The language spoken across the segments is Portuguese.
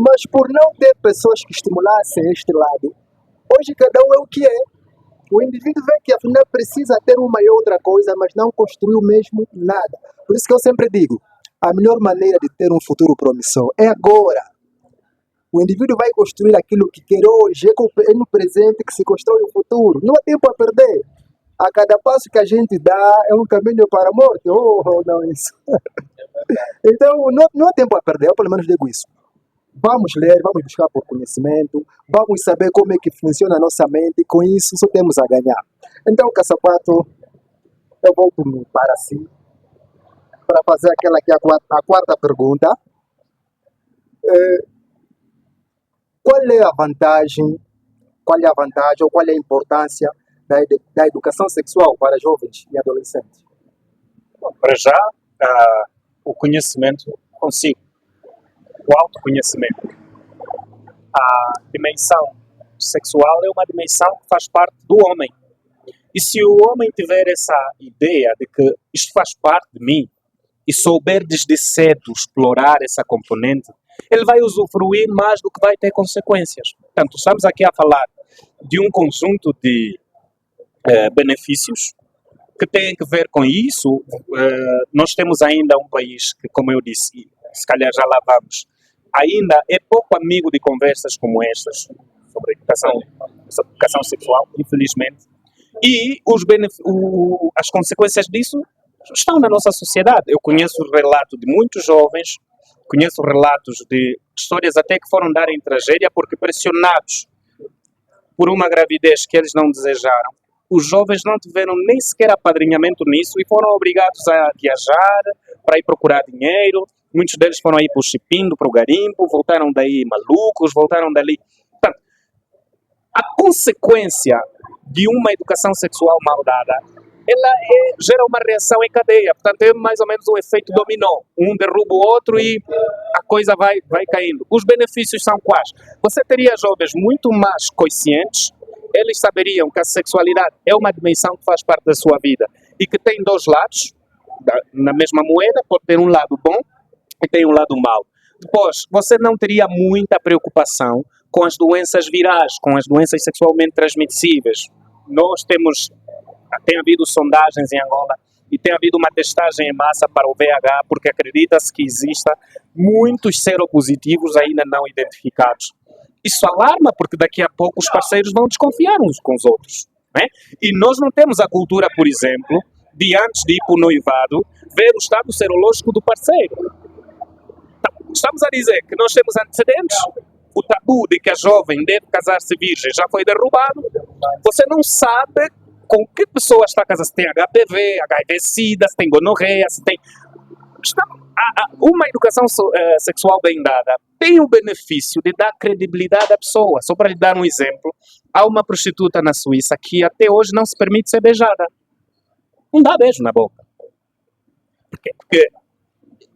Mas por não ter pessoas que estimulassem este lado, hoje cada um é o que é. O indivíduo vê que afinal precisa ter uma e outra coisa, mas não construiu mesmo nada. Por isso que eu sempre digo, a melhor maneira de ter um futuro promissor é agora. O indivíduo vai construir aquilo que quer hoje, é no presente que se constrói o futuro. Não há tempo a perder. A cada passo que a gente dá é um caminho para a morte. Oh, não, isso. Então, não há tempo a perder, eu pelo menos digo isso. Vamos ler, vamos buscar por conhecimento, vamos saber como é que funciona a nossa mente, e com isso só temos a ganhar. Então, Caçapato, eu volto para si, para fazer aquela que é a quarta pergunta. Qual é a vantagem ou qual é a importância da educação sexual para jovens e adolescentes? Bom, para já, o conhecimento consigo, o autoconhecimento. A dimensão sexual é uma dimensão que faz parte do homem. E se o homem tiver essa ideia de que isto faz parte de mim e souber desde cedo explorar essa componente, ele vai usufruir mais do que vai ter consequências. Portanto, estamos aqui a falar de um conjunto de benefícios que têm a ver com isso. Nós temos ainda um país que, como eu disse, se calhar já lá vamos, ainda é pouco amigo de conversas como estas sobre educação sexual, infelizmente. E as consequências disso estão na nossa sociedade. Eu conheço relatos de muitos jovens, conheço relatos de histórias até que foram dar em tragédia porque pressionados por uma gravidez que eles não desejaram. Os jovens não tiveram nem sequer apadrinhamento nisso e foram obrigados a viajar para ir procurar dinheiro. Muitos deles foram aí para o chipindo, para o garimpo, voltaram daí malucos, voltaram dali. Portanto, a consequência de uma educação sexual mal dada, ela gera uma reação em cadeia. Portanto, é mais ou menos um efeito dominó. Um derruba o outro e a coisa vai caindo. Os benefícios são quais? Você teria jovens muito mais conscientes. Eles saberiam que a sexualidade é uma dimensão que faz parte da sua vida e que tem dois lados, na mesma moeda, pode ter um lado bom e tem um lado mau. Depois, você não teria muita preocupação com as doenças virais, com as doenças sexualmente transmissíveis. Tem havido sondagens em Angola e tem havido uma testagem em massa para o VIH, porque acredita-se que exista muitos seropositivos ainda não identificados. Isso alarma, porque daqui a pouco os parceiros vão desconfiar uns com os outros, né? E nós não temos a cultura, por exemplo, de antes de ir para o noivado, ver o estado serológico do parceiro. Estamos a dizer que nós temos antecedentes. O tabu de que a jovem deve casar-se virgem já foi derrubado. Você não sabe com que pessoa está casada, se tem HPV, HIV-Sida, se tem gonorreia, se tem... Uma educação sexual bem dada tem o benefício de dar credibilidade à pessoa. Só para lhe dar um exemplo, há uma prostituta na Suíça que até hoje não se permite ser beijada. Não dá beijo na boca. Por quê? Porque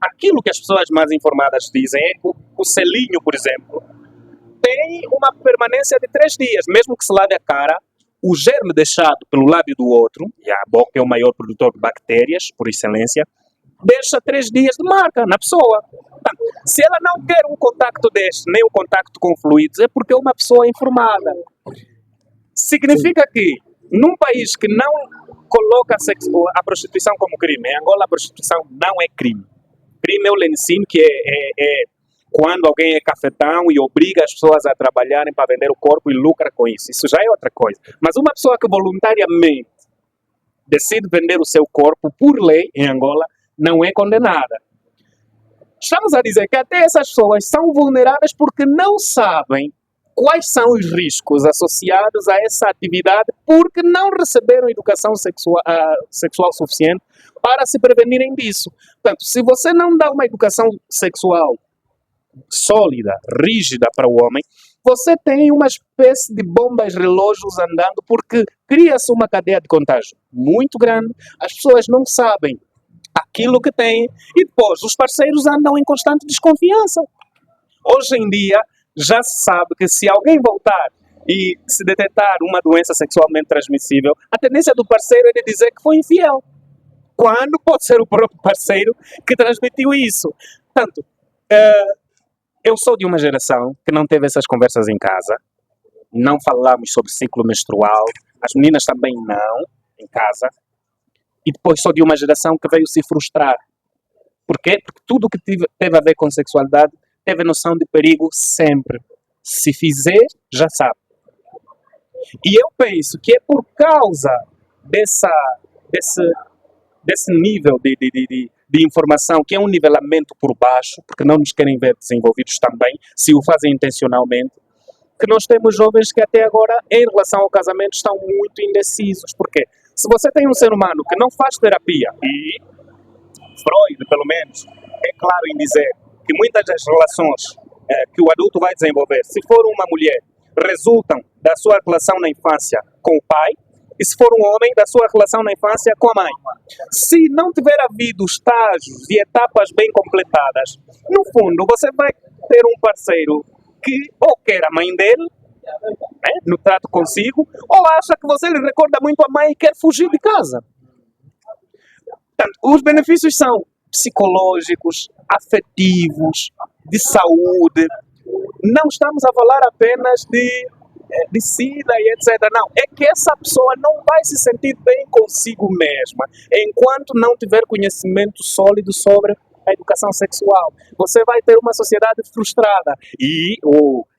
aquilo que as pessoas mais informadas dizem é que o selinho, por exemplo, tem uma permanência de 3 dias. Mesmo que se lave a cara, o germe deixado pelo lábio do outro, e a boca é o maior produtor de bactérias, por excelência, deixa 3 dias de marca na pessoa. Se ela não quer um contacto deste, nem um contacto com fluidos, é porque é uma pessoa informada. Significa que, num país que não coloca a prostituição como crime, em Angola a prostituição não é crime. Crime é o lenicínio, que é quando alguém é cafetão e obriga as pessoas a trabalharem para vender o corpo e lucra com isso. Isso já é outra coisa. Mas uma pessoa que voluntariamente decide vender o seu corpo, por lei, em Angola, não é condenada. Estamos a dizer que até essas pessoas são vulneráveis porque não sabem quais são os riscos associados a essa atividade porque não receberam educação sexual suficiente para se prevenirem disso. Portanto, se você não dá uma educação sexual sólida, rígida para o homem, você tem uma espécie de bombas relógios andando porque cria-se uma cadeia de contágio muito grande, as pessoas não sabem aquilo que têm e depois os parceiros andam em constante desconfiança. Hoje em dia já se sabe que se alguém voltar e se detectar uma doença sexualmente transmissível, a tendência do parceiro é de dizer que foi infiel, quando pode ser o próprio parceiro que transmitiu isso. Portanto, Eu sou de uma geração que não teve essas conversas em casa, não falamos sobre ciclo menstrual, as meninas também não, em casa, e depois sou de uma geração que veio se frustrar. Por quê? Porque tudo que teve a ver com sexualidade teve noção de perigo sempre. Se fizer, já sabe. E eu penso que é por causa desse nível de informação, que é um nivelamento por baixo, porque não nos querem ver desenvolvidos também, se o fazem intencionalmente, que nós temos jovens que até agora, em relação ao casamento, estão muito indecisos. Porque se você tem um ser humano que não faz terapia, e Freud, pelo menos, é claro em dizer que muitas das relações que o adulto vai desenvolver, se for uma mulher, resultam da sua relação na infância com o pai, e se for um homem, da sua relação na infância com a mãe. Se não tiver havido estágios e etapas bem completadas, no fundo, você vai ter um parceiro que ou quer a mãe dele, né, no trato consigo, ou acha que você lhe recorda muito a mãe e quer fugir de casa. Portanto, os benefícios são psicológicos, afetivos, de saúde. Não estamos a falar apenas de sida e etc. Não, é que essa pessoa não vai se sentir bem consigo mesma enquanto não tiver conhecimento sólido sobre a educação sexual. Você vai ter uma sociedade frustrada. E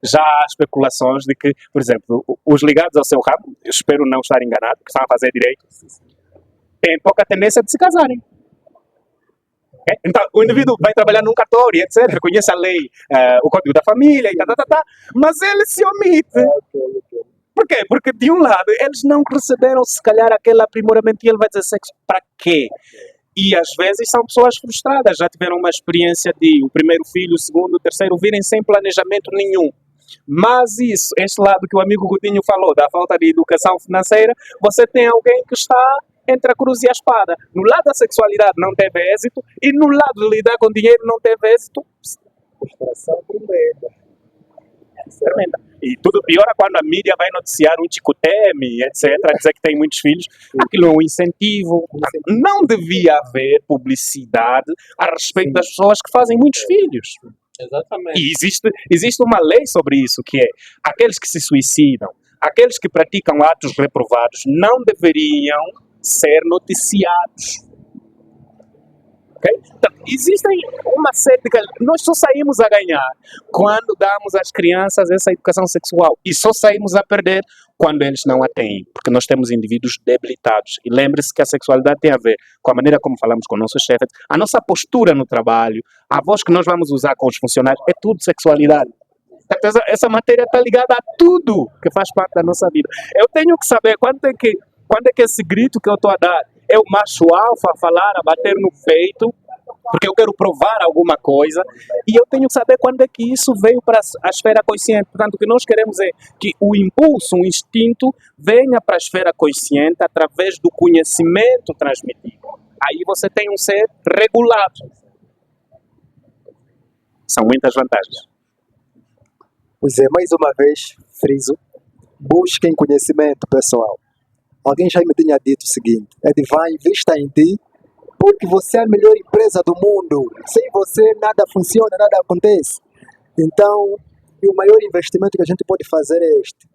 já há especulações de que, por exemplo, os ligados ao seu ramo, eu espero não estar enganado, que estão a fazer direito, têm pouca tendência de se casarem. Então, o indivíduo vai trabalhar num cartório, etc., conhece a lei, o Código da Família, e mas ele se omite. Por quê? Porque, de um lado, eles não receberam, se calhar, aquele aprimoramento e ele vai dizer sexo para quê? E, às vezes, são pessoas frustradas, já tiveram uma experiência de o primeiro filho, o segundo, o terceiro, virem sem planejamento nenhum. Mas isso, este lado que o amigo Godinho falou, da falta de educação financeira, você tem alguém que está entre a cruz e a espada. No lado da sexualidade não teve êxito e no lado de lidar com dinheiro não teve êxito. Frustração tremenda. Tremenda. E tudo piora quando a mídia vai noticiar um ticoteme, etc., dizer que tem muitos filhos. Aquilo é um incentivo. Não devia haver publicidade a respeito das pessoas que fazem muitos filhos. Exatamente. E existe uma lei sobre isso, que é aqueles que se suicidam, aqueles que praticam atos reprovados não deveriam ser noticiados. Okay? Então, existem uma série de... Nós só saímos a ganhar quando damos às crianças essa educação sexual e só saímos a perder quando eles não a têm, porque nós temos indivíduos debilitados. E lembre-se que a sexualidade tem a ver com a maneira como falamos com nossos chefes, a nossa postura no trabalho, a voz que nós vamos usar com os funcionários, é tudo sexualidade. Essa matéria está ligada a tudo que faz parte da nossa vida. Eu tenho que saber quando é que esse grito que eu estou a dar é o macho alfa a falar, a bater no peito, porque eu quero provar alguma coisa, e eu tenho que saber quando é que isso veio para a esfera consciente. Portanto, o que nós queremos é que o impulso, o instinto, venha para a esfera consciente através do conhecimento transmitido. Aí você tem um ser regulado. São muitas vantagens. Pois é, mais uma vez, friso, busquem conhecimento, pessoal. Alguém já me tinha dito o seguinte: Edvan, invista em ti, porque você é a melhor empresa do mundo. Sem você, nada funciona, nada acontece. Então, o maior investimento que a gente pode fazer é este: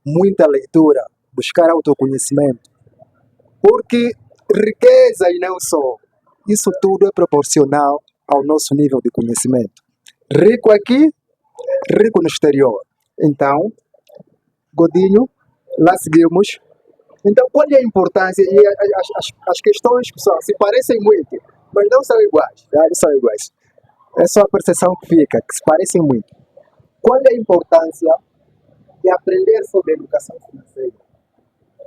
muita leitura, buscar autoconhecimento. Porque riqueza e não só, isso tudo é proporcional ao nosso nível de conhecimento. Rico aqui, rico no exterior. Então, Godinho, lá seguimos. Então, qual é a importância? E as questões, pessoal, se parecem muito, mas não são iguais. Tá? Não são iguais. É só a percepção que fica, que se parecem muito. Qual é a importância de aprender sobre educação financeira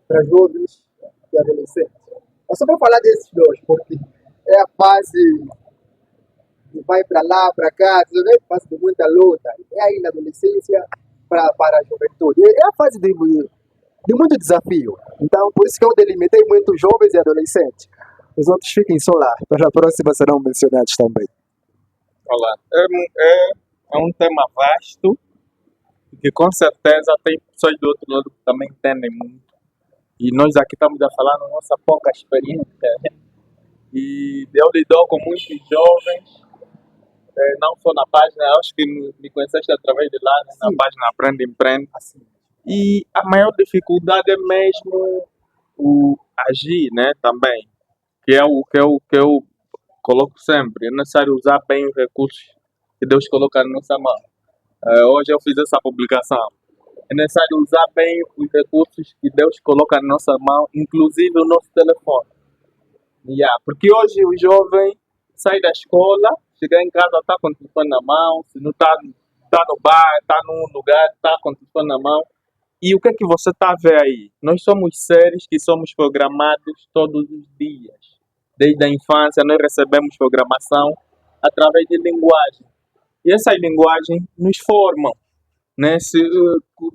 para jovens e adolescentes? Eu só vou falar desses dois, porque é a fase que vai para lá, para cá, é a fase de muita luta. É aí na adolescência para a juventude. É a fase de muito desafio. Então, por isso que eu delimitei muito jovens e adolescentes. Os outros fiquem só lá, para a próxima serão mencionados também. Olá, é um tema vasto, que com certeza tem pessoas do outro lado que também entendem muito. E nós aqui estamos a falar na nossa pouca experiência. E eu lido com muitos jovens não só na página, eu acho que me conheceste através de lá, né, na Sim. página Aprende Empreende. Assim. E a maior dificuldade é mesmo o agir, né, também, que eu coloco sempre. É necessário usar bem os recursos que Deus coloca na nossa mão. Hoje eu fiz essa publicação. É necessário usar bem os recursos que Deus coloca na nossa mão, inclusive o nosso telefone. Porque hoje o jovem sai da escola, chega em casa, está com o telefone na mão, se não está no bar, está num lugar, está com o telefone na mão. E o que é que você está a ver aí? Nós somos seres que somos programados todos os dias. Desde a infância nós recebemos programação através de linguagem. E essas linguagens nos formam, né?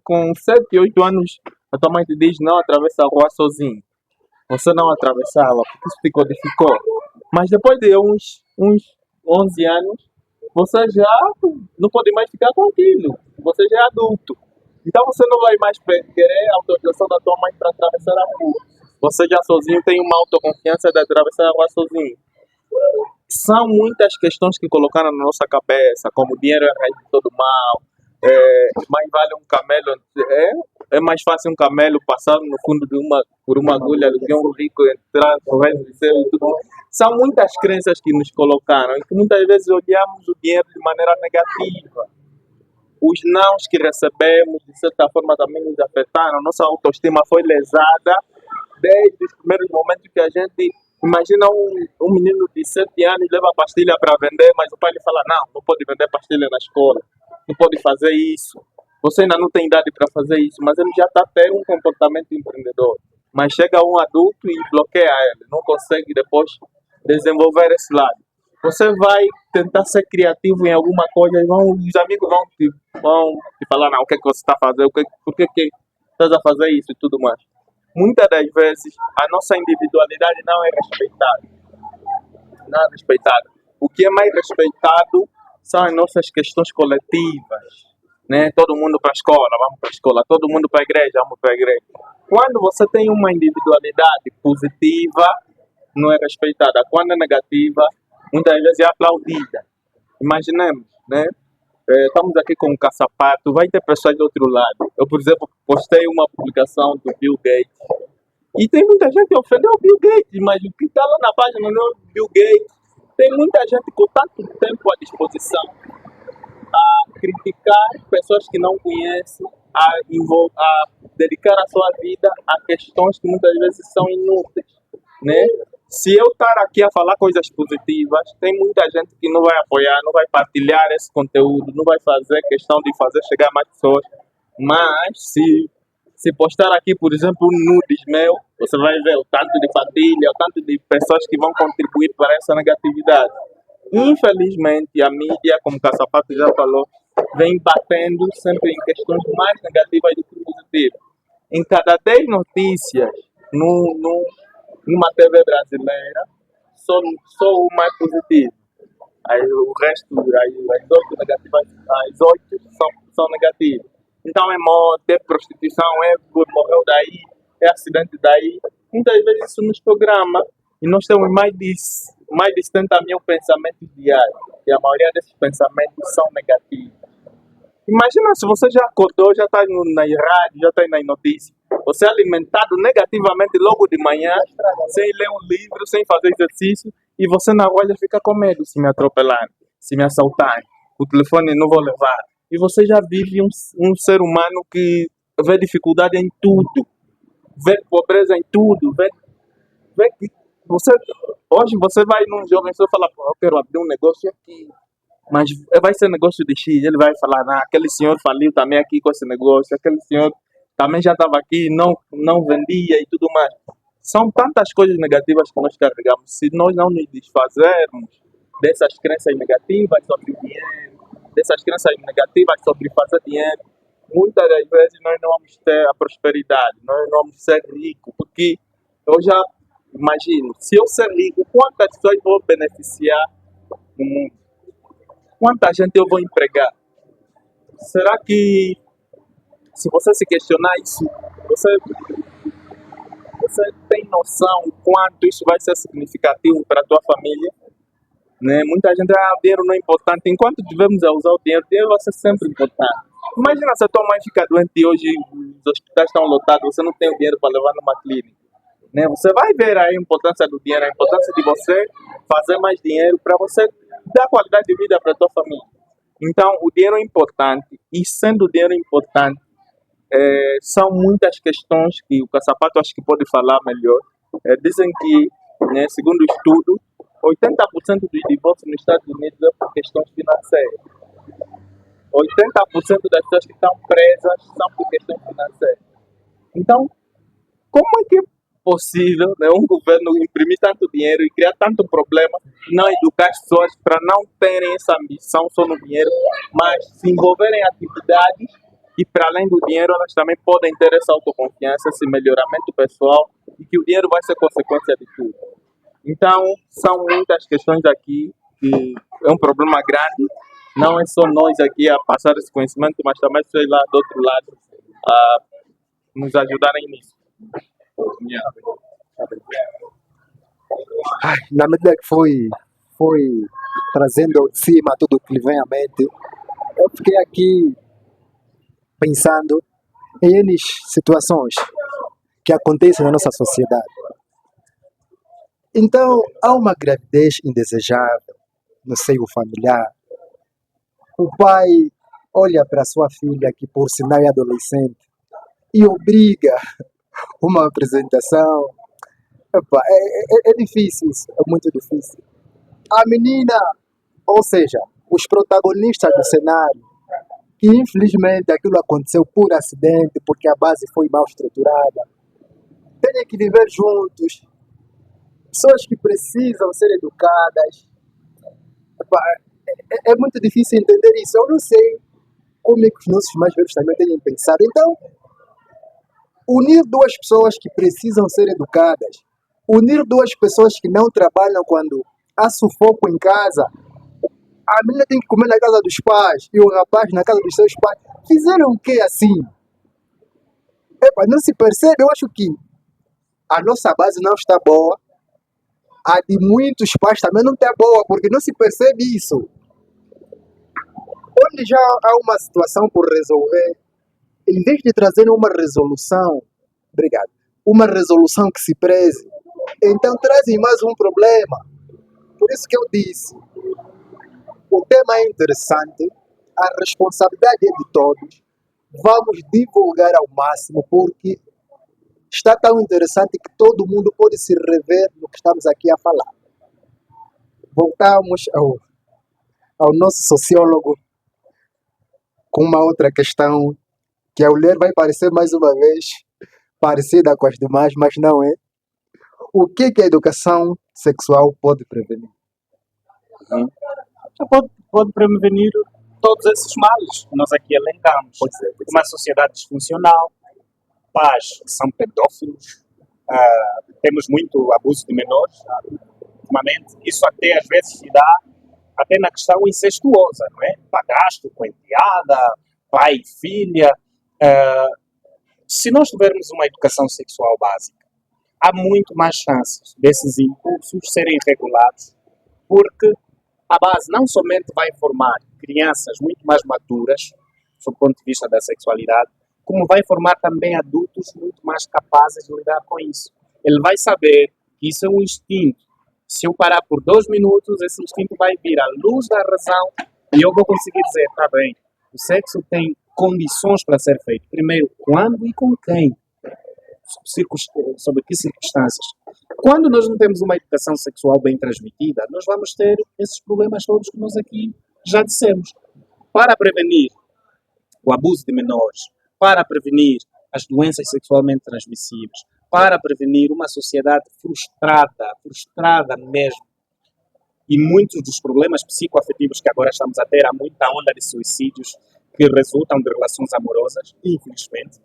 Com 7, 8 anos, a tua mãe te diz não atravessa a rua sozinho. Você não atravessava, porque isso te codificou. Mas depois de uns 11 anos, você já não pode mais ficar com aquilo. Você já é adulto. Então você não vai mais querer a autorização da tua mãe para atravessar a rua. Você já sozinho tem uma autoconfiança de atravessar a rua sozinho. São muitas questões que colocaram na nossa cabeça, como dinheiro é a raiz de todo mal, mais vale um camelo, é mais fácil um camelo passar no fundo por uma agulha do que um rico entrar no reino do céu e tudo. São muitas crenças que nos colocaram e que muitas vezes olhamos o dinheiro de maneira negativa. Os nãos que recebemos, de certa forma, também nos afetaram. Nossa autoestima foi lesada desde os primeiros momentos que a gente... Imagina um menino de 7 anos leva pastilha para vender, mas o pai lhe fala, não pode vender pastilha na escola, não pode fazer isso. Você ainda não tem idade para fazer isso, mas ele já está tendo um comportamento empreendedor. Mas chega um adulto e bloqueia ele, não consegue depois desenvolver esse lado. Você vai tentar ser criativo em alguma coisa e os amigos vão te falar, não, o que é que você está fazendo, por que estás a fazer isso e tudo mais. Muitas das vezes a nossa individualidade não é respeitada. Não é respeitada. O que é mais respeitado são as nossas questões coletivas. Né? Todo mundo para a escola, vamos para a escola. Todo mundo para a igreja, vamos para a igreja. Quando você tem uma individualidade positiva, não é respeitada. Quando é negativa, muitas vezes é aplaudida. Imaginemos, né? Estamos aqui com um caçapato, vai ter pessoas do outro lado. Eu, por exemplo, postei uma publicação do Bill Gates e tem muita gente que ofendeu o Bill Gates, mas o que está lá na página não é o Bill Gates. Tem muita gente com tanto tempo à disposição a criticar pessoas que não conhecem, a dedicar a sua vida a questões que muitas vezes são inúteis, né? Se eu estar aqui a falar coisas positivas, tem muita gente que não vai apoiar, não vai partilhar esse conteúdo, não vai fazer questão de fazer chegar a mais pessoas. Mas se postar aqui, por exemplo, um nudes meu, você vai ver o tanto de partilha, o tanto de pessoas que vão contribuir para essa negatividade. Infelizmente, a mídia, como o Caçapato já falou, vem batendo sempre em questões mais negativas do que positivas. Em cada 10 notícias, numa TV brasileira, só o mais positivo. Aí o resto, as 8 negativas, as 8 são negativas. Então é morte, é prostituição, morreu daí, é acidente daí. Muitas vezes isso nos programa e nós temos mais de 70 mil pensamentos diários. E a maioria desses pensamentos são negativos. Imagina se você já acordou, já está na rádio, já está nas notícias. Você é alimentado negativamente logo de manhã, sem ler um livro, sem fazer exercício, e você na rua já fica com medo se me atropelarem, se me assaltarem, o telefone não vou levar. E você já vive um ser humano que vê dificuldade em tudo, vê pobreza em tudo, vê que hoje você vai num jovem e fala, eu quero abrir um negócio aqui. Mas vai ser negócio de X, ele vai falar, aquele senhor faliu também aqui com esse negócio, aquele senhor também já estava aqui, não vendia e tudo mais. São tantas coisas negativas que nós carregamos. Se nós não nos desfazermos dessas crenças negativas sobre dinheiro, dessas crenças negativas sobre fazer dinheiro, muitas das vezes nós não vamos ter a prosperidade, nós não vamos ser ricos, porque eu já imagino, se eu ser rico, quantas pessoas vou beneficiar no mundo? Quanta gente eu vou empregar? Será que, se você se questionar isso, você tem noção quanto isso vai ser significativo para a tua família? né? Muita gente, o dinheiro não é importante. Enquanto tivermos a usar o dinheiro vai ser sempre importante. Imagina se a tua mãe fica doente e hoje os hospitais estão lotados, você não tem o dinheiro para levar numa clínica. Né? Você vai ver a importância do dinheiro, a importância de você fazer mais dinheiro para você dar qualidade de vida para a tua família. Então, o dinheiro é importante e sendo o dinheiro importante, são muitas questões que o Caçapato acho que pode falar melhor. Dizem que, né, segundo o estudo, 80% dos divórcios nos Estados Unidos é por questões financeiras. 80% das pessoas que estão presas são por questões financeiras. Então, como é que é possível, né, um governo imprimir tanto dinheiro e criar tanto problema, não educar as pessoas para não terem essa ambição só no dinheiro, mas se envolverem em atividades e, para além do dinheiro, elas também podem ter essa autoconfiança, esse melhoramento pessoal e que o dinheiro vai ser consequência de tudo. Então, são muitas questões aqui que é um problema grande. Não é só nós aqui a passar esse conhecimento, mas também vocês lá do outro lado a nos ajudarem nisso. Na medida que foi trazendo de cima tudo o que lhe vem à mente, eu fiquei aqui pensando em N situações que acontecem na nossa sociedade. Então, há uma gravidez indesejável no seio familiar. O pai olha para sua filha, que por sinal é adolescente, e obriga uma apresentação. Epa, é difícil isso, é muito difícil. A menina, ou seja, os protagonistas do cenário, que infelizmente aquilo aconteceu por acidente, porque a base foi mal estruturada, têm que viver juntos. Pessoas que precisam ser educadas. Epa, é muito difícil entender isso. Eu não sei como é que os nossos mais velhos também têm pensado. Então, unir duas pessoas que precisam ser educadas, unir duas pessoas que não trabalham quando há sufoco em casa, a menina tem que comer na casa dos pais e o rapaz na casa dos seus pais. Fizeram o que assim? Epa, não se percebe. Eu acho que a nossa base não está boa. A de muitos pais também não está boa, porque não se percebe isso. Onde já há uma situação por resolver, em vez de trazer uma resolução, obrigado, uma resolução que se preze, então trazem mais um problema. Por isso que eu disse, o tema é interessante, a responsabilidade é de todos, vamos divulgar ao máximo, porque está tão interessante que todo mundo pode se rever no que estamos aqui a falar. Voltamos ao nosso sociólogo com uma outra questão, que a mulher vai parecer mais uma vez parecida com as demais, mas não é. O que a educação sexual pode prevenir? Pode prevenir todos esses males que nós aqui elencamos. Pode ser. Uma sociedade disfuncional, pais que são pedófilos, temos muito abuso de menores ultimamente. Isso até às vezes se dá até na questão incestuosa, não é? Padrasto com enteada, pai e filha. Se nós tivermos uma educação sexual básica, há muito mais chances desses impulsos serem regulados, porque a base não somente vai formar crianças muito mais maduras, sob o ponto de vista da sexualidade, como vai formar também adultos muito mais capazes de lidar com isso. Ele vai saber que isso é um instinto. Se eu parar por 2 minutos, esse instinto vai vir à luz da razão e eu vou conseguir dizer, está bem, o sexo tem condições para ser feito. Primeiro, quando e com quem? Sobre que circunstâncias? Quando nós não temos uma educação sexual bem transmitida, nós vamos ter esses problemas todos que nós aqui já dissemos. Para prevenir o abuso de menores, para prevenir as doenças sexualmente transmissíveis, para prevenir uma sociedade frustrada mesmo, e muitos dos problemas psicoafetivos que agora estamos a ter, há muita onda de suicídios que resultam de relações amorosas, infelizmente.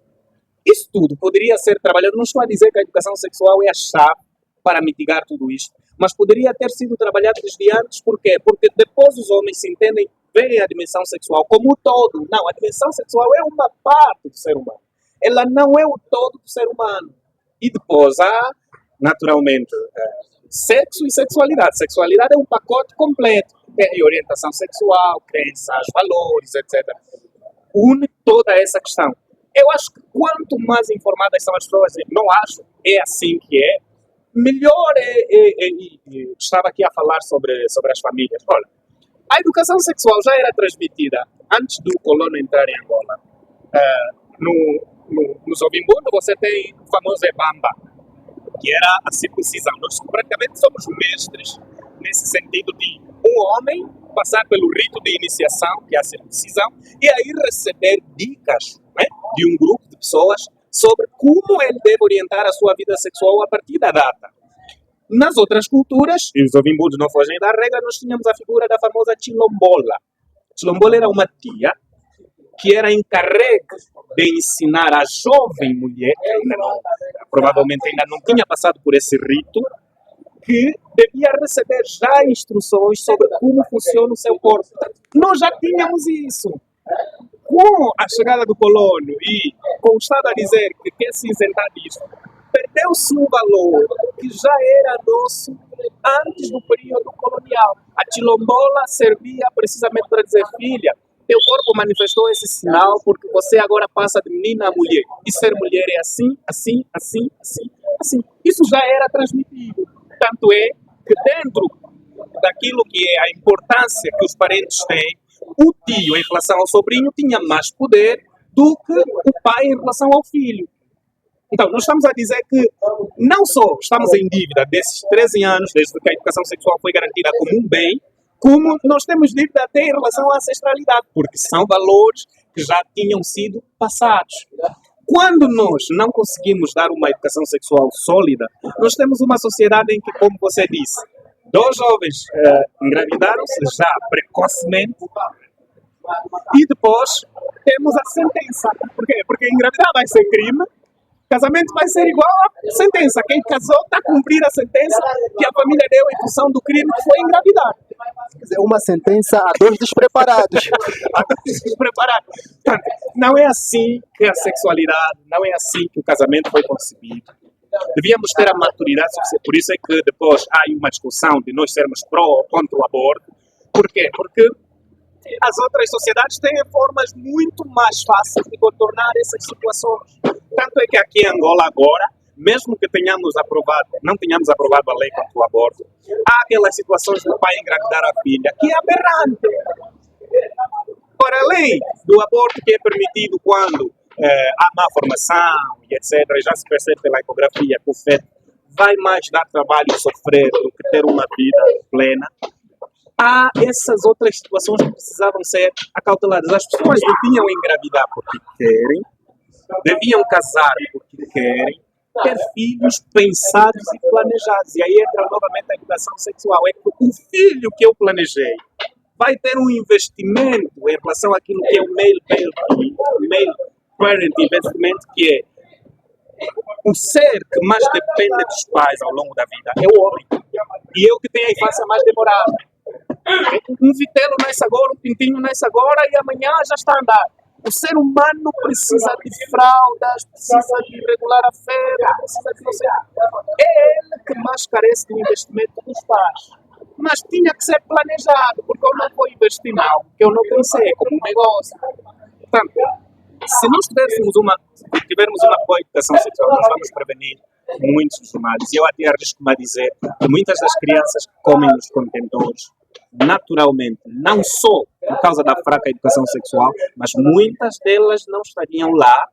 Isso tudo poderia ser trabalhado. Não estou a dizer que a educação sexual é a chave para mitigar tudo isto, mas poderia ter sido trabalhado desde antes. Por quê? Porque depois os homens se entendem, veem a dimensão sexual como o todo. Não, a dimensão sexual é uma parte do ser humano. Ela não é o todo do ser humano. E depois há, naturalmente, sexo e sexualidade. Sexualidade é um pacote completo. Tem orientação sexual, crenças, valores, etc. Une toda essa questão. Eu acho que quanto mais informadas são as pessoas, não acho, é assim que é, melhor estava aqui a falar sobre as famílias. Olha, a educação sexual já era transmitida antes do colono entrar em Angola. No Zovimbundo você tem o famoso Ebamba, que era a circuncisão. Nós praticamente somos mestres nesse sentido de um homem passar pelo rito de iniciação, que é a circuncisão, e aí receber dicas, né, de um grupo de pessoas sobre como ele deve orientar a sua vida sexual a partir da data. Nas outras culturas, e os ovimbudos não fogem da regra, nós tínhamos a figura da famosa Chilombola. Chilombola era uma tia que era encarregue de ensinar a jovem mulher, que provavelmente ainda não tinha passado por esse rito, que devia receber já instruções sobre como funciona o seu corpo. Nós já tínhamos isso. Com a chegada do colono e com o Estado a dizer que quer se isentar disso, perdeu-se um valor que já era nosso antes do período colonial. A Chilombola servia precisamente para dizer: filha, teu corpo manifestou esse sinal porque você agora passa de menina a mulher. E ser mulher é assim, assim, assim, assim, assim. Isso já era transmitido. Tanto é que dentro daquilo que é a importância que os parentes têm, o tio em relação ao sobrinho tinha mais poder do que o pai em relação ao filho. Então, nós estamos a dizer que não só estamos em dívida desses 13 anos, desde que a educação sexual foi garantida como um bem, como nós temos dívida até em relação à ancestralidade, porque são valores que já tinham sido passados. Quando nós não conseguimos dar uma educação sexual sólida, nós temos uma sociedade em que, como você disse, 2 jovens engravidaram-se já precocemente e depois temos a sentença. Por quê? Porque engravidar vai ser crime, casamento vai ser igual à sentença. Quem casou está a cumprir a sentença que a família deu em função do crime que foi engravidar. Quer dizer, uma sentença a 2 despreparados. A 2 despreparados. Portanto, não é assim que a sexualidade, não é assim que o casamento foi concebido. Devíamos ter a maturidade suficiente. Por isso é que depois há uma discussão de nós sermos pró ou contra o aborto. Por quê? Porque as outras sociedades têm formas muito mais fáceis de contornar essas situações. Tanto é que aqui em Angola agora, mesmo que não tenhamos aprovado a lei contra o aborto, há aquelas situações do pai engravidar a filha, que é aberrante. Para além do aborto que é permitido quando há má formação e etc., e já se percebe pela ecografia que o feto vai mais dar trabalho e sofrer do que ter uma vida plena, há essas outras situações que precisavam ser acauteladas. As pessoas deviam engravidar porque querem, deviam casar porque querem, ter filhos pensados e planejados. E aí entra novamente a educação sexual. É que o filho que eu planejei vai ter um investimento em relação àquilo que é o male parent investment, que é o ser que mais depende dos pais ao longo da vida, é o homem. E é o que tem a infância mais demorada. Um vitelo nasce agora, um pintinho nasce agora e amanhã já está a andar. O ser humano precisa de fraldas, precisa de regular a febre, precisa de não sei. É ele que mais carece do investimento dos pais. Mas tinha que ser planejado, porque eu não vou investir em algo que eu não pensei, como um negócio. Portanto, se nós tivermos uma boa educação sexual, nós vamos prevenir muitos dos males. E eu até arrisco-me a dizer que muitas das crianças que comem nos contentores, naturalmente, não só por causa da fraca educação sexual, mas muitas delas não estariam lá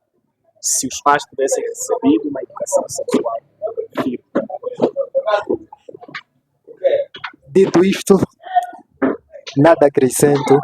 se os pais tivessem recebido uma educação sexual. Dito isto, nada acrescento.